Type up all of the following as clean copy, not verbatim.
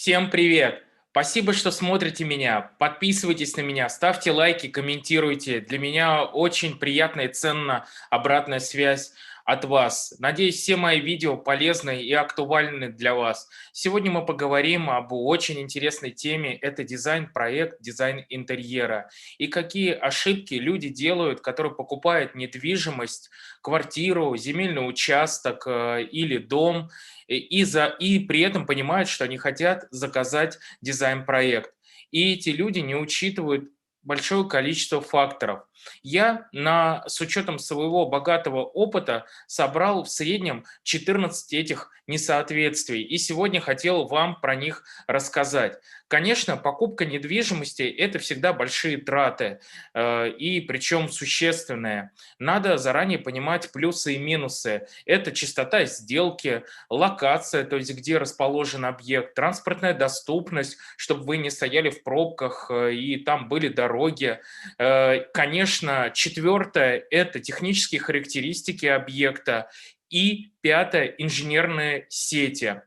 Всем привет! Спасибо, что смотрите меня. Подписывайтесь на меня, ставьте лайки, комментируйте. Для меня очень приятна и ценна обратная связь от вас. Надеюсь, все мои видео полезны и актуальны для вас. Сегодня мы поговорим об очень интересной теме. Это дизайн-проект, дизайн интерьера. И какие ошибки люди делают, которые покупают недвижимость, квартиру, земельный участок или дом, и при этом понимают, что они хотят заказать дизайн-проект. И эти люди не учитывают большое количество факторов. С учетом своего богатого опыта собрал в среднем 14 этих несоответствий. И сегодня хотел вам про них рассказать. Конечно, покупка недвижимости – это всегда большие траты, и причем существенные. Надо заранее понимать плюсы и минусы. Это частота сделки, локация, то есть где расположен объект, транспортная доступность, чтобы вы не стояли в пробках и там были дороги. Конечно, четвертое – это технические характеристики объекта. И пятое – инженерные сети.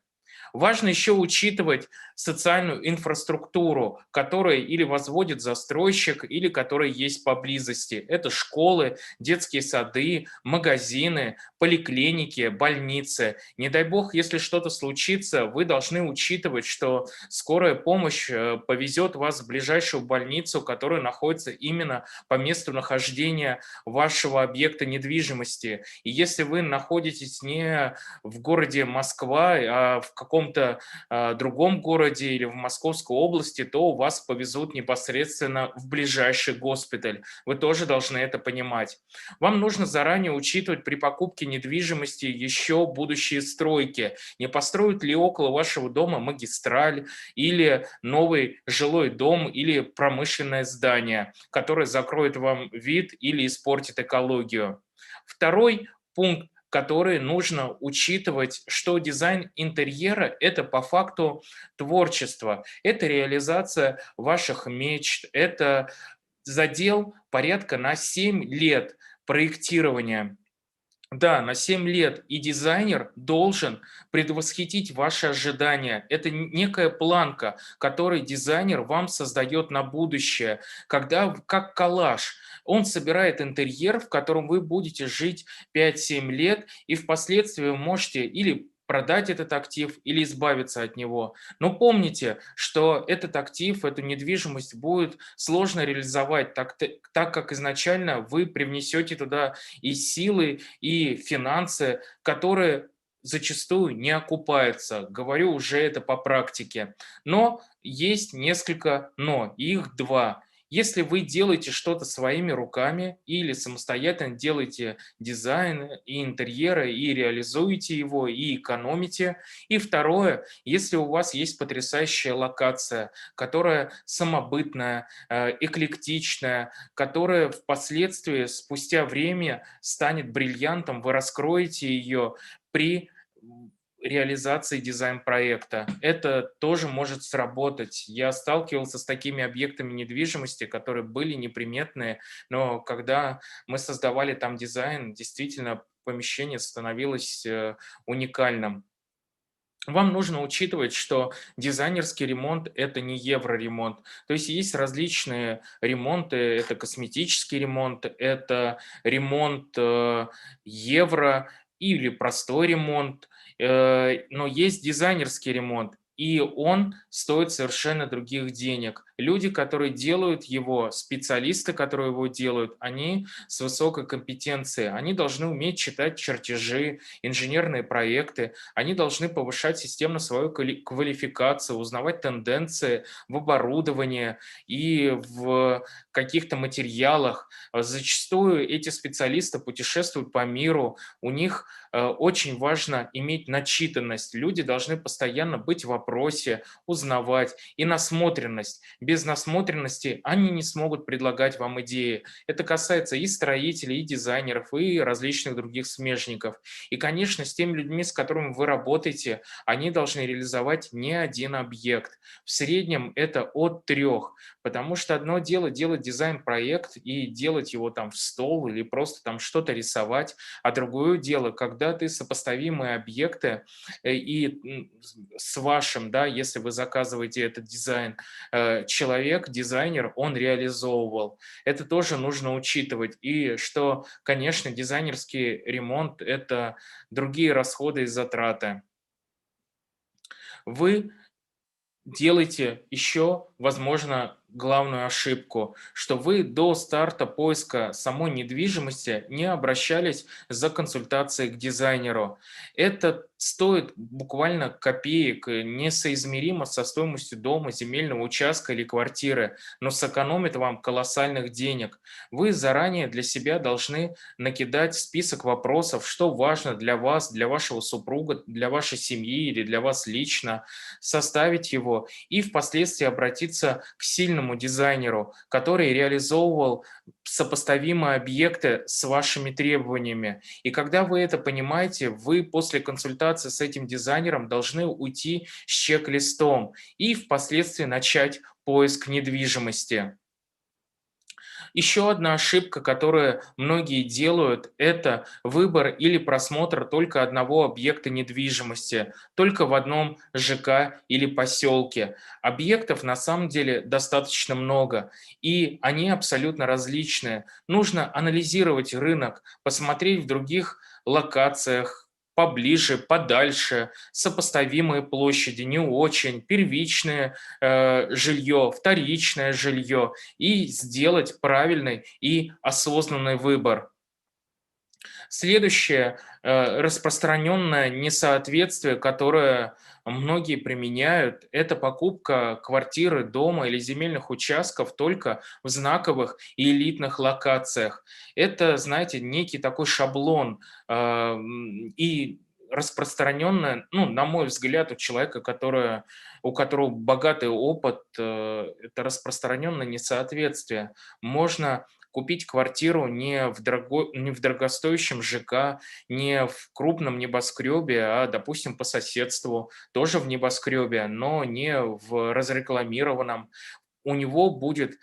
Важно еще учитывать социальную инфраструктуру, которая или возводит застройщик, или которая есть поблизости. Это школы, детские сады, магазины, поликлиники, больницы. Не дай бог, если что-то случится, вы должны учитывать, что скорая помощь повезет вас в ближайшую больницу, которая находится именно по месту нахождения вашего объекта недвижимости. И если вы находитесь не в городе Москва, а в каком-то другом городе или в Московской области, то у вас повезут непосредственно в ближайший госпиталь. Вы тоже должны это понимать. Вам нужно заранее учитывать при покупке недвижимости еще будущие стройки. Не построят ли около вашего дома магистраль или новый жилой дом или промышленное здание, которое закроет вам вид или испортит экологию. Второй пункт, которые нужно учитывать, что дизайн интерьера – это по факту творчество, это реализация ваших мечт, это задел порядка на 7 лет проектирования. Да, на 7 лет, и дизайнер должен предвосхитить ваши ожидания. Это некая планка, которую дизайнер вам создает на будущее, когда как коллаж. Он собирает интерьер, в котором вы будете жить 5-7 лет, и впоследствии вы можете или продать этот актив, или избавиться от него. Но помните, что этот актив, эту недвижимость будет сложно реализовать, так как изначально вы привнесете туда и силы, и финансы, которые зачастую не окупаются. Говорю уже это по практике. Но есть несколько но, их два. Если вы делаете что-то своими руками или самостоятельно делаете дизайн и интерьеры, и реализуете его, и экономите. И второе, если у вас есть потрясающая локация, которая самобытная, эклектичная, которая впоследствии, спустя время, станет бриллиантом, вы раскроете ее при реализации дизайн-проекта. Это тоже может сработать. Я сталкивался с такими объектами недвижимости, которые были неприметные, но когда мы создавали там дизайн, действительно помещение становилось уникальным. Вам нужно учитывать, что дизайнерский ремонт – это не евроремонт. То есть есть различные ремонты. Это косметический ремонт, это ремонт евро или простой ремонт. Но есть дизайнерский ремонт, и он стоит совершенно других денег. Люди, которые делают его, специалисты, которые его делают, они с высокой компетенцией. Они должны уметь читать чертежи, инженерные проекты, они должны повышать системно свою квалификацию, узнавать тенденции в оборудовании и в каких-то материалах. Зачастую эти специалисты путешествуют по миру, у них очень важно иметь начитанность. Люди должны постоянно быть в вопросе, узнавать и насмотренность. Без насмотренности они не смогут предлагать вам идеи. Это касается и строителей, и дизайнеров, и различных других смежников. И, конечно, с теми людьми, с которыми вы работаете, они должны реализовать не один объект. В среднем это от 3, потому что одно дело делать дизайн-проект и делать его там в стол или просто там что-то рисовать, а другое дело, когда ты сопоставимые объекты с вашим, да, если вы заказываете этот дизайн, человек, дизайнер, он реализовывал. Это тоже нужно учитывать. И что, конечно, дизайнерский ремонт– это другие расходы и затраты. Вы делайте еще, возможно, главную ошибку, что вы до старта поиска самой недвижимости не обращались за консультацией к дизайнеру. Это стоит буквально копеек, несоизмеримо со стоимостью дома, земельного участка или квартиры, но сэкономит вам колоссальных денег. Вы заранее для себя должны накидать список вопросов, что важно для вас, для вашего супруга, для вашей семьи или для вас лично, составить его и впоследствии обратиться к сильному дизайнеру, который реализовывал сопоставимые объекты с вашими требованиями. И когда вы это понимаете, вы после консультации с этим дизайнером должны уйти с чек-листом и впоследствии начать поиск недвижимости. Еще одна ошибка, которую многие делают, это выбор или просмотр только одного объекта недвижимости, только в одном ЖК или поселке. Объектов на самом деле достаточно много, и они абсолютно различные. Нужно анализировать рынок, посмотреть в других локациях, поближе, подальше, сопоставимые площади, не очень, первичное жилье, вторичное жилье, и сделать правильный и осознанный выбор. Следующее распространенное несоответствие, которое многие применяют, это покупка квартиры, дома или земельных участков только в знаковых и элитных локациях. Это, знаете, некий такой шаблон и распространенное, ну, на мой взгляд, у человека, у которого богатый опыт, это распространенное несоответствие. Можно купить квартиру не в дорогостоящем ЖК, не в крупном небоскребе, а, допустим, по соседству, тоже в небоскребе, но не в разрекламированном. У него будет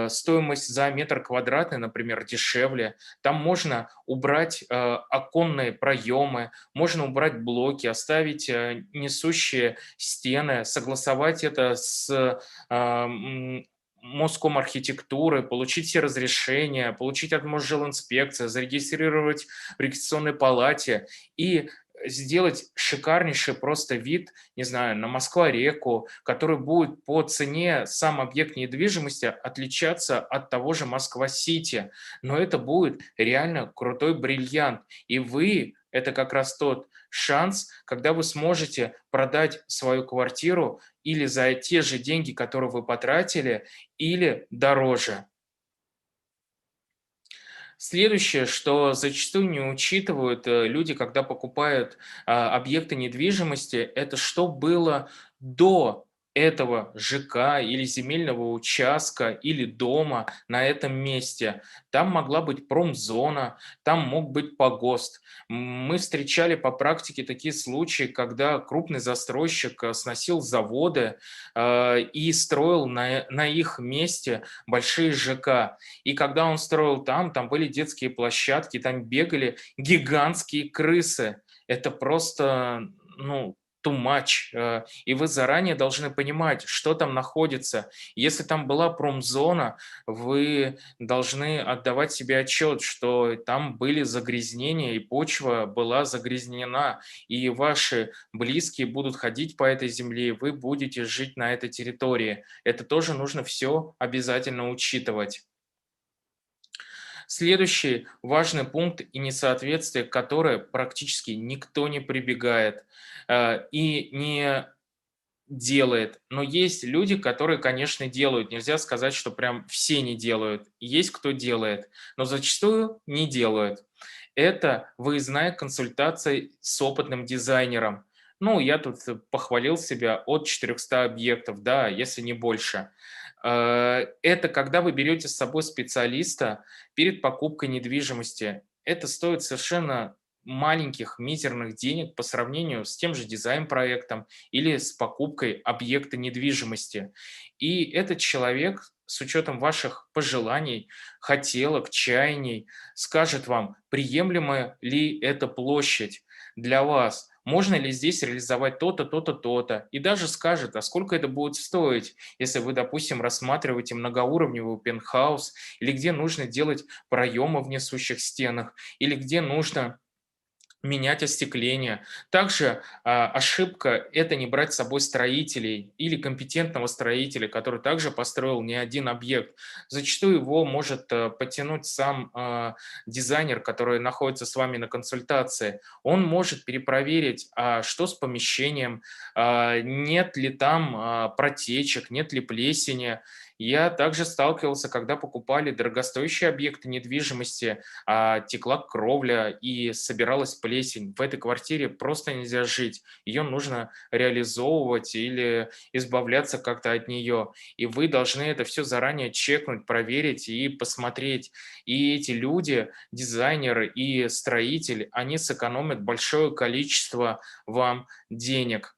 стоимость за метр квадратный, например, дешевле. Там можно убрать оконные проемы, можно убрать блоки, оставить несущие стены, согласовать это с Моском архитектуры, получить все разрешения, получить от Мосжилинспекции, зарегистрировать в регистрационной палате и сделать шикарнейший просто вид, не знаю, на Москва-реку, который будет по цене сам объект недвижимости отличаться от того же Москва-Сити. Но это будет реально крутой бриллиант. И вы, это как раз тот шанс, когда вы сможете продать свою квартиру или за те же деньги, которые вы потратили, или дороже. Следующее, что зачастую не учитывают люди, когда покупают объекты недвижимости, это что было до этого ЖК или земельного участка или дома на этом месте. Там могла быть промзона, там мог быть погост. Мы встречали по практике такие случаи, когда крупный застройщик сносил заводы и строил на их месте большие ЖК. И когда он строил там были детские площадки, там бегали гигантские крысы. Это просто, ну, too much. И вы заранее должны понимать, что там находится. Если там была промзона, вы должны отдавать себе отчет, что там были загрязнения, и почва была загрязнена, и ваши близкие будут ходить по этой земле, и вы будете жить на этой территории. Это тоже нужно все обязательно учитывать. Следующий важный пункт и несоответствие, которое практически никто не прибегает и не делает. Но есть люди, которые, конечно, делают. Нельзя сказать, что прям все не делают. Есть кто делает, но зачастую не делают. Это выездная консультация с опытным дизайнером. Ну, я тут похвалил себя от 400 объектов, да, если не больше. Это когда вы берете с собой специалиста перед покупкой недвижимости. Это стоит совершенно маленьких, мизерных денег по сравнению с тем же дизайн-проектом или с покупкой объекта недвижимости. И этот человек с учетом ваших пожеланий, хотелок, чаяний, скажет вам, приемлема ли эта площадь для вас, можно ли здесь реализовать то-то, то-то, то-то, и даже скажет, а сколько это будет стоить, если вы, допустим, рассматриваете многоуровневый пентхаус, или где нужно делать проемы в несущих стенах, или где нужно менять остекление. Также ошибка– это не брать с собой строителей или компетентного строителя, который также построил не один объект. Зачастую его может подтянуть сам дизайнер, который находится с вами на консультации. Он может перепроверить, что с помещением, нет ли там протечек, нет ли плесени. Я также сталкивался, когда покупали дорогостоящие объекты недвижимости, текла кровля и собиралась плесень. В этой квартире просто нельзя жить. Ее нужно реализовывать или избавляться как-то от нее. И вы должны это все заранее чекнуть, проверить и посмотреть. И эти люди, дизайнеры и строитель, они сэкономят большое количество вам денег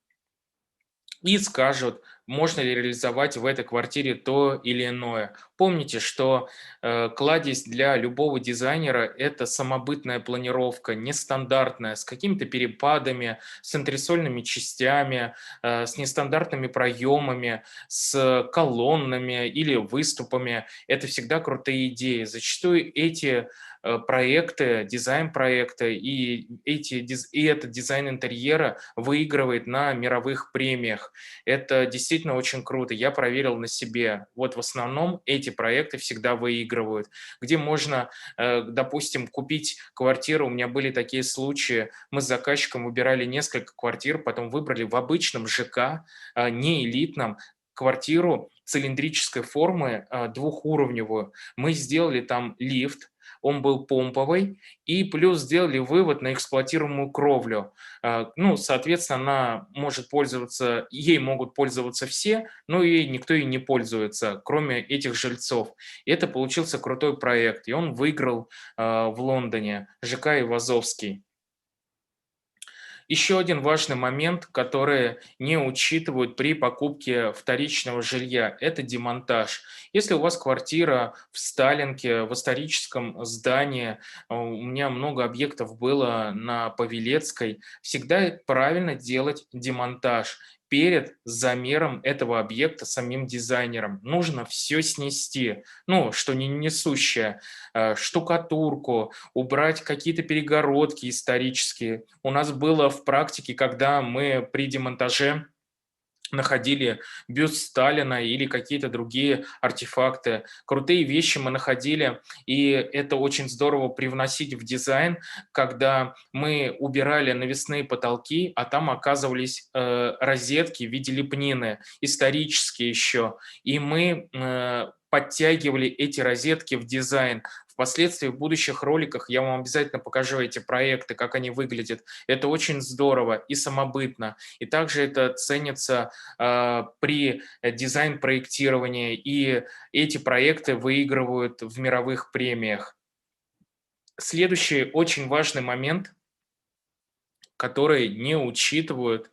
и скажут, можно ли реализовать в этой квартире то или иное. Помните, что кладезь для любого дизайнера– это самобытная планировка, нестандартная, с какими-то перепадами, с антресольными частями, с нестандартными проемами, с колоннами или выступами. Это всегда крутые идеи. Зачастую эти проекты, дизайн-проекты и этот дизайн интерьера выигрывает на мировых премиях. Это действительно очень круто. Я проверил на себе. Вот в основном эти проекты всегда выигрывают. Где можно, допустим, купить квартиру. У меня были такие случаи. Мы с заказчиком выбирали несколько квартир, потом выбрали в обычном ЖК, не элитном, квартиру цилиндрической формы, двухуровневую. Мы сделали там лифт, он был помповый, и плюс сделали вывод на эксплуатируемую кровлю. Ну, соответственно, она может пользоваться, ей могут пользоваться все, но ей никто и не пользуется, кроме этих жильцов. И это получился крутой проект, и он выиграл в Лондоне, ЖК Ивазовский. Еще один важный момент, который не учитывают при покупке вторичного жилья– это демонтаж. Если у вас квартира в Сталинке, в историческом здании, у меня много объектов было на Павелецкой, всегда правильно делать демонтаж перед замером этого объекта самим дизайнером. Нужно все снести, ну, что не несущее, штукатурку, убрать какие-то перегородки исторические. У нас было в практике, когда мы при демонтаже находили бюст Сталина или какие-то другие артефакты. Крутые вещи мы находили, и это очень здорово привносить в дизайн, когда мы убирали навесные потолки, а там оказывались розетки в виде лепнины, исторические еще, и мы подтягивали эти розетки в дизайн. Впоследствии в будущих роликах я вам обязательно покажу эти проекты, как они выглядят. Это очень здорово и самобытно. И также это ценится при дизайн-проектировании, и эти проекты выигрывают в мировых премиях. Следующий очень важный момент, который не учитывают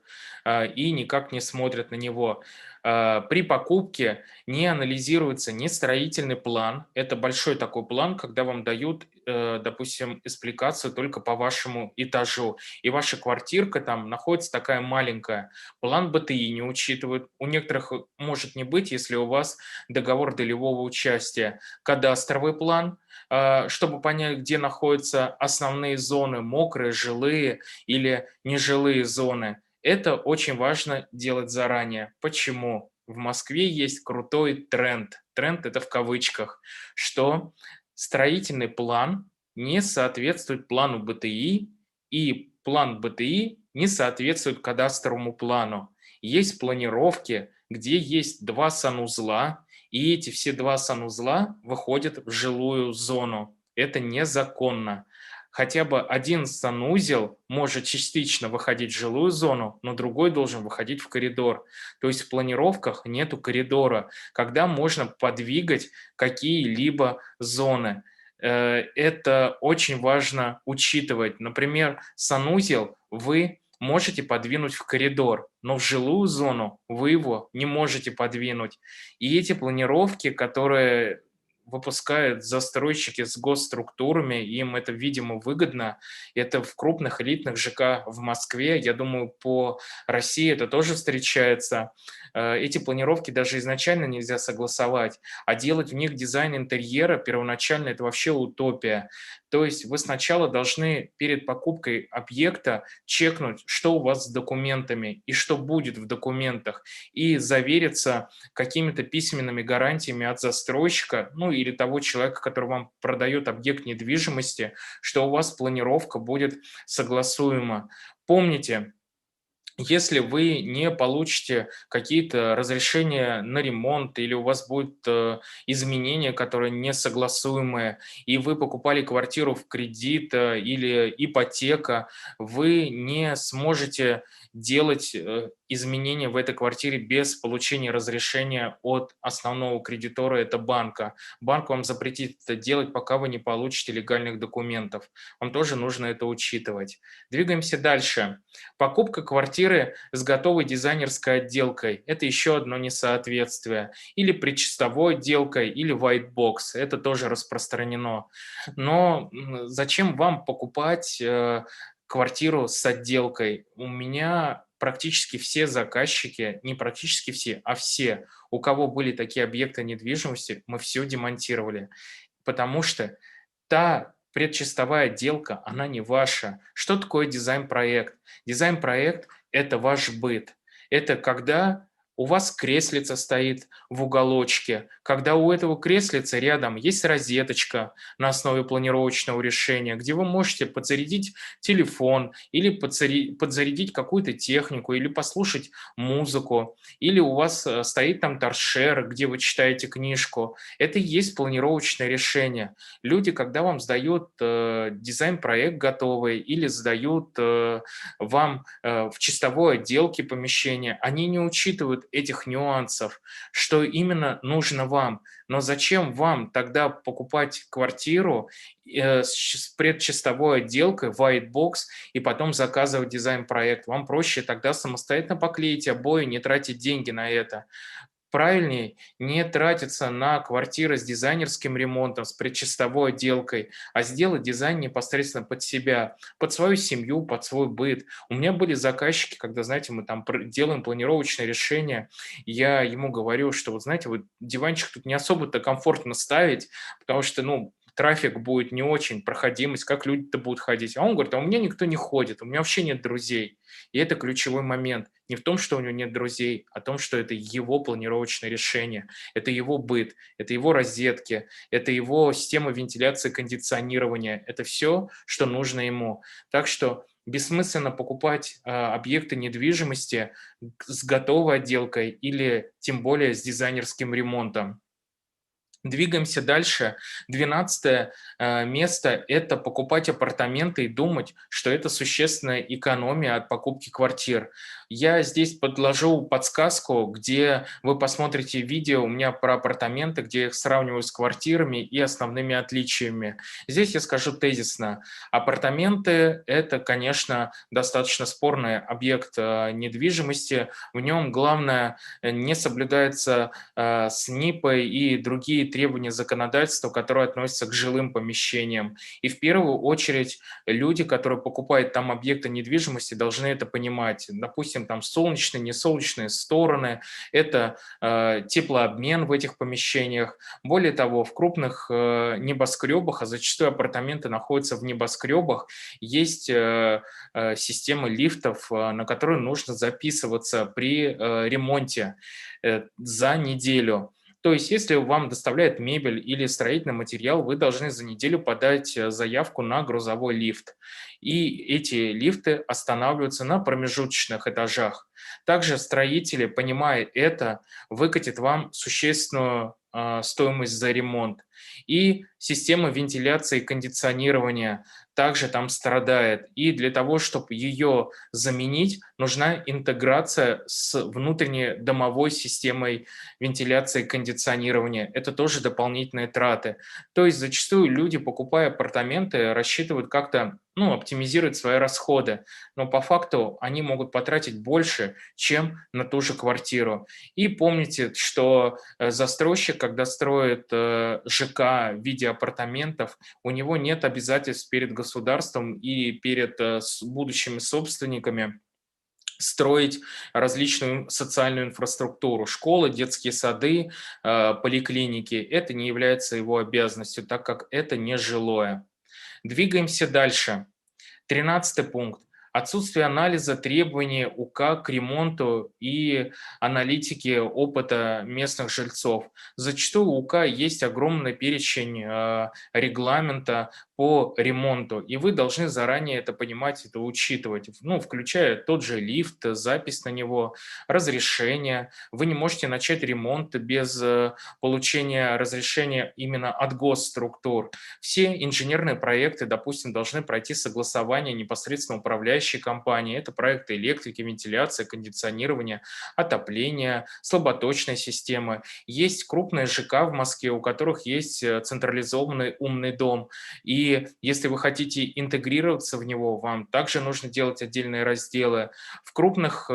и никак не смотрят на него. При покупке не анализируется ни строительный план, это большой такой план, когда вам дают, допустим, экспликацию только по вашему этажу, и ваша квартирка там находится такая маленькая. План БТИ не учитывают, у некоторых может не быть, если у вас договор долевого участия. Кадастровый план, чтобы понять, где находятся основные зоны, мокрые, жилые или нежилые зоны. Это очень важно делать заранее. Почему? В Москве есть крутой тренд. Тренд это в кавычках, что строительный план не соответствует плану БТИ, и план БТИ не соответствует кадастровому плану. Есть планировки, где есть два санузла, и эти все два санузла выходят в жилую зону. Это незаконно. Хотя бы один санузел может частично выходить в жилую зону, но другой должен выходить в коридор. То есть в планировках нету коридора, когда можно подвигать какие-либо зоны. Это очень важно учитывать. Например, санузел вы можете подвинуть в коридор, но в жилую зону вы его не можете подвинуть. И эти планировки, которые выпускают застройщики с госструктурами, им это, видимо, выгодно. Это в крупных элитных ЖК в Москве, я думаю, по России это тоже встречается. Эти планировки даже изначально нельзя согласовать, а делать в них дизайн интерьера первоначально – это вообще утопия. То есть вы сначала должны перед покупкой объекта чекнуть, что у вас с документами и что будет в документах, и завериться какими-то письменными гарантиями от застройщика, ну или того человека, который вам продает объект недвижимости, что у вас планировка будет согласуема. Помните, если вы не получите какие-то разрешения на ремонт или у вас будут изменения, которые несогласуемые, и вы покупали квартиру в кредит или ипотека, вы не сможете делать изменения в этой квартире без получения разрешения от основного кредитора, это банка. Банк вам запретит это делать, пока вы не получите легальных документов. Вам тоже нужно это учитывать. Двигаемся дальше. Покупка квартиры с готовой дизайнерской отделкой – это еще одно несоответствие. Или предчистовой отделкой, или white box. Это тоже распространено. Но зачем вам покупать квартиру с отделкой? У меня практически все заказчики, не практически все, а все, у кого были такие объекты недвижимости, мы все демонтировали. Потому что та предчистовая отделка, она не ваша. Что такое дизайн-проект? Дизайн-проект – это ваш быт. Это когда у вас креслица стоит в уголочке, когда у этого креслица рядом есть розеточка на основе планировочного решения, где вы можете подзарядить телефон или подзарядить какую-то технику, или послушать музыку, или у вас стоит там торшер, где вы читаете книжку. Это и есть планировочное решение. Люди, когда вам сдают дизайн-проект готовый или сдают вам в чистовой отделке помещения, они не учитывают этих нюансов, что именно нужно вам. Но зачем вам тогда покупать квартиру с предчистовой отделкой, white box, и потом заказывать дизайн-проект? Вам проще тогда самостоятельно поклеить обои, не тратить деньги на это. Правильнее не тратиться на квартиры с дизайнерским ремонтом, с предчистовой отделкой, а сделать дизайн непосредственно под себя, под свою семью, под свой быт. У меня были заказчики, когда, знаете, мы там делаем планировочное решение, я ему говорю, что, вот знаете, вот диванчик тут не особо-то комфортно ставить, потому что, ну, трафик будет не очень, проходимость, как люди-то будут ходить. А он говорит, а у меня никто не ходит, у меня вообще нет друзей. И это ключевой момент. Не в том, что у него нет друзей, а в том, что это его планировочное решение, это его быт, это его розетки, это его система вентиляции, кондиционирования. Это все, что нужно ему. Так что бессмысленно покупать объекты недвижимости с готовой отделкой или тем более с дизайнерским ремонтом. Двигаемся дальше. 12 место – это покупать апартаменты и думать, что это существенная экономия от покупки квартир. Я здесь подложу подсказку, где вы посмотрите видео у меня про апартаменты, где я их сравниваю с квартирами и основными отличиями. Здесь я скажу тезисно. Апартаменты – это, конечно, достаточно спорный объект недвижимости. В нем главное не соблюдается СНИПы и другие требования законодательства, которые относятся к жилым помещениям. И в первую очередь люди, которые покупают там объекты недвижимости, должны это понимать. Допустим, там солнечные, несолнечные стороны, это теплообмен в этих помещениях. Более того, в крупных небоскребах, а зачастую апартаменты находятся в небоскребах, есть системы лифтов, на которые нужно записываться при ремонте за неделю. То есть, если вам доставляют мебель или строительный материал, вы должны за неделю подать заявку на грузовой лифт. И эти лифты останавливаются на промежуточных этажах. Также строители, понимая это, выкатят вам существенную стоимость за ремонт. И система вентиляции и кондиционирования также там страдает. И для того, чтобы ее заменить, нужна интеграция с внутренней домовой системой вентиляции и кондиционирования. Это тоже дополнительные траты. То есть зачастую люди, покупая апартаменты, рассчитывают как-то, ну, оптимизировать свои расходы, но по факту они могут потратить больше, чем на ту же квартиру. И помните, что застройщик, когда строит ЖК в виде апартаментов, у него нет обязательств перед государством и перед будущими собственниками строить различную социальную инфраструктуру. Школы, детские сады, поликлиники. Это не является его обязанностью, так как это не жилое. Двигаемся дальше. 13 пункт. Отсутствие анализа требований УК к ремонту и аналитики опыта местных жильцов. Зачастую у УК есть огромный перечень регламента по ремонту, и вы должны заранее это понимать, это учитывать, ну, включая тот же лифт, запись на него, разрешение. Вы не можете начать ремонт без получения разрешения именно от госструктур. Все инженерные проекты, допустим, должны пройти согласование непосредственно управляющей компании. Это проекты электрики, вентиляции, кондиционирования, отопления, слаботочной системы. Есть крупные ЖК в Москве, у которых есть централизованный умный дом. И если вы хотите интегрироваться в него, вам также нужно делать отдельные разделы. В крупных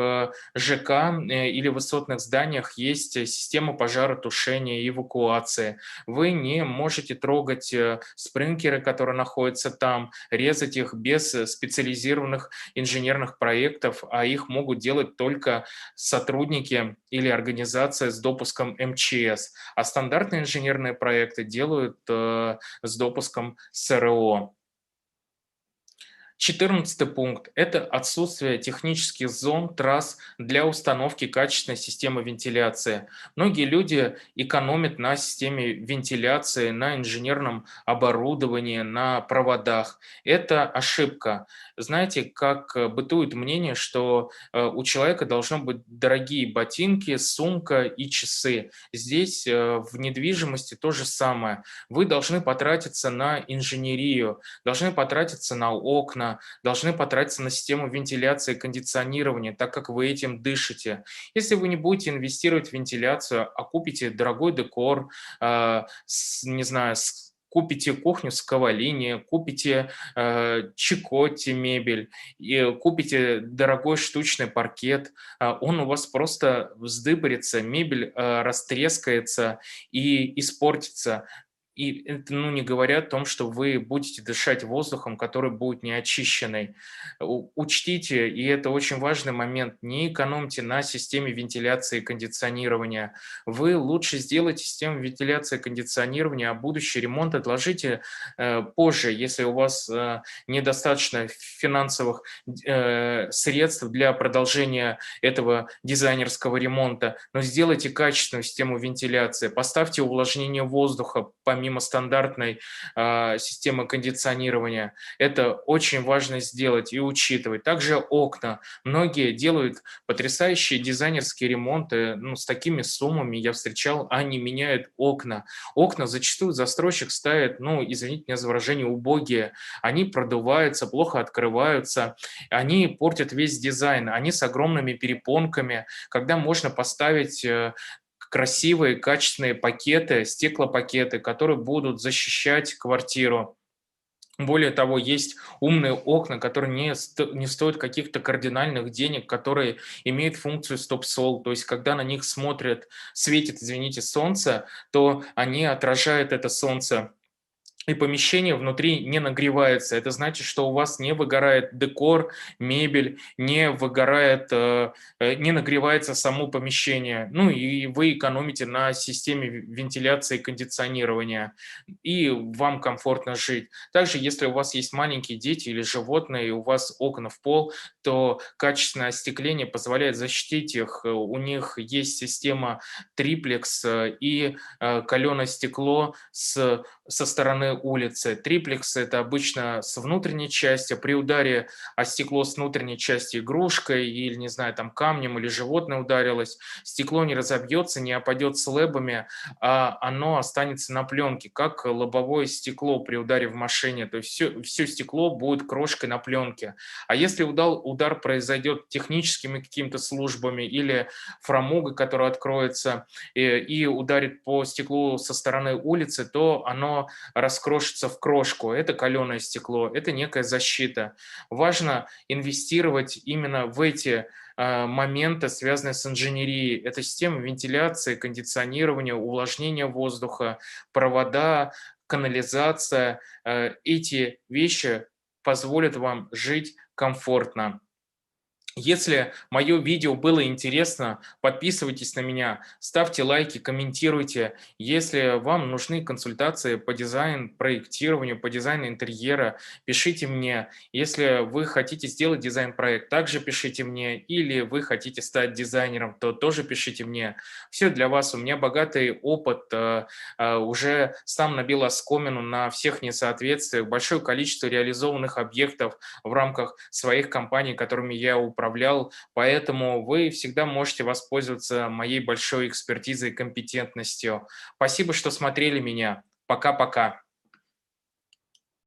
ЖК или высотных зданиях есть система пожаротушения и эвакуации. Вы не можете трогать спринклеры, которые находятся там, резать их без специализированных инженерных проектов, а их могут делать только сотрудники или организация с допуском МЧС. А стандартные инженерные проекты делают с допуском СРО. 14 пункт – это отсутствие технических зон, трасс для установки качественной системы вентиляции. Многие люди экономят на системе вентиляции, на инженерном оборудовании, на проводах. Это ошибка. Знаете, как бытует мнение, что у человека должны быть дорогие ботинки, сумка и часы. Здесь в недвижимости то же самое. Вы должны потратиться на инженерию, должны потратиться на окна, должны потратиться на систему вентиляции и кондиционирования, так как вы этим дышите. Если вы не будете инвестировать в вентиляцию, а купите дорогой декор, не знаю, купите кухню с ковалини, купите чикотти мебель, и купите дорогой штучный паркет, он у вас просто вздыборится, мебель растрескается и испортится. И это, ну, не говоря о том, что вы будете дышать воздухом, который будет неочищенный. Учтите, и это очень важный момент, не экономьте на системе вентиляции и кондиционирования. Вы лучше сделайте систему вентиляции и кондиционирования, а будущий ремонт отложите позже, если у вас недостаточно финансовых средств для продолжения этого дизайнерского ремонта. Но сделайте качественную систему вентиляции, поставьте увлажнение воздуха помимо стандартной системы кондиционирования. Это очень важно сделать и учитывать. Также окна. Многие делают потрясающие дизайнерские ремонты, ну, с такими суммами я встречал, они меняют окна. Окна зачастую застройщик ставит, ну, извините меня за выражение, убогие. Они продуваются, плохо открываются, они портят весь дизайн, они с огромными перепонками, когда можно поставить красивые, качественные пакеты, стеклопакеты, которые будут защищать квартиру. Более того, есть умные окна, которые не стоят каких-то кардинальных денег, которые имеют функцию стоп-сол. То есть, когда на них светит, извините, солнце, то они отражают это солнце, и помещение внутри не нагревается. Это значит, что у вас не выгорает декор, мебель, не нагревается само помещение. Ну и вы экономите на системе вентиляции и кондиционирования, и вам комфортно жить. Также, если у вас есть маленькие дети или животные, и у вас окна в пол, то качественное остекление позволяет защитить их. У них есть система триплекс и каленое стекло со стороны улицы. Триплекс – это обычно с внутренней части. При ударе о стекло с внутренней части игрушкой или, не знаю, там камнем или животное ударилось, стекло не разобьется, не опадет слэбами, а оно останется на пленке, как лобовое стекло при ударе в машине. То есть все стекло будет крошкой на пленке. А если удар произойдет техническими какими-то службами или фрамугой, которая откроется и ударит по стеклу со стороны улицы, то оно раскрошится в крошку. Это каленое стекло, это некая защита. Важно инвестировать именно в эти моменты, связанные с инженерией. Это система вентиляции, кондиционирования, увлажнения воздуха, провода, канализация. Эти вещи позволят вам жить комфортно. Если мое видео было интересно, подписывайтесь на меня, ставьте лайки, комментируйте. Если вам нужны консультации по дизайну, проектированию, по дизайну интерьера, пишите мне. Если вы хотите сделать дизайн-проект, также пишите мне. Или вы хотите стать дизайнером, то тоже пишите мне. Все для вас. У меня богатый опыт. Уже сам набил оскомину на всех несоответствиях. Большое количество реализованных объектов в рамках своих компаний, которыми я управляю. Поэтому вы всегда можете воспользоваться моей большой экспертизой и компетентностью. Спасибо, что смотрели меня. Пока-пока.